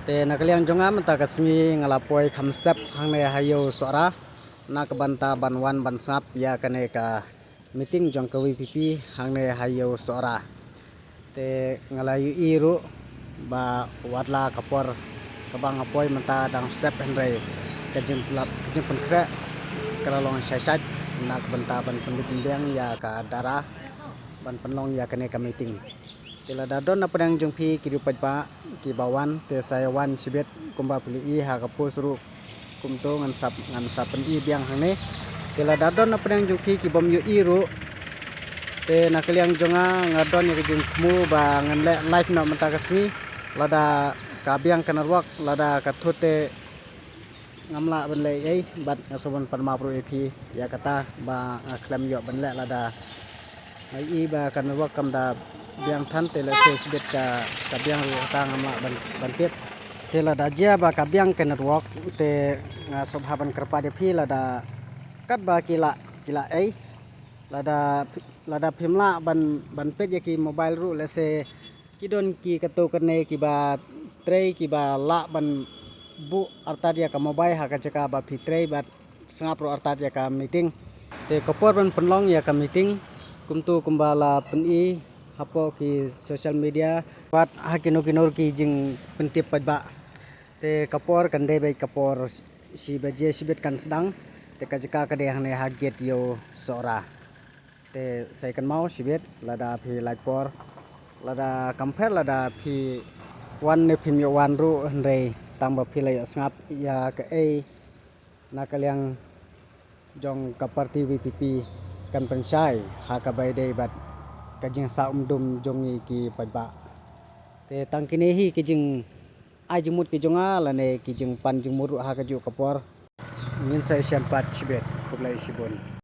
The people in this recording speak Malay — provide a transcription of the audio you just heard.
Te nakaliang jonga mata kasmi ngalapoi kham step hangne hayo sora nak banta banwan bansap ya kane ka meeting jong ka VPP hangne hayo sora te ngalayu iru ba wadla kapor kabang apoi mata dang step henre kajim penkre keralong syasat nak banta ban pendidikan ya ka dara ban penlong ya kane ka meeting Tila dadon na pedang jungpi kirupat pa kibawan te sayawan sibet kumba pili ha kapus ru kumto ngan sap pendi biang hane tila dadon na pedang jungpi kibom yu iru te nakaliang jonga ngadon yu jungmu ba ngan le live na mata kasni lada kabiang kanarwak lada katute ngamla benle ai bat ngasobon parma pro ep ya kata ba klem yo benle lada ai ba kanarwak kamda biang than tela sibet ka biang ta ngamla bantet tela dajia ba ka biang ke network te sobhaban kerpa de phi lada kat ba kila ai lada phimla ban pet ki mobile ru lese kidon ki kato kane ki ba trei ki ba la ban bu arta dia ka mobile ha ka jaka ba phi trei bat sangap ro arta dia ka meeting te kopor ban penlong ya ka meeting kumtu kumbala peni hapo ki social media wat hakino ki jing pentip padba te kapor kande bai kapor si baje sibet kan sedang te kajaka kade hane haget yo sora te sai kan mau sibet lada phi laipor lada kamper lada phi wan ne phim yo wan ru hande tamba phi lai snap ya ka ei nakaliang jong kaparti VPP kan pensai ha ka bai dei bat kajing sa dum jongi ki padba te tangkine hi kijing ajimut ki jonga lane kijing pan jing muru ha kaju kapor ngin sai sempat sibet kublai sibon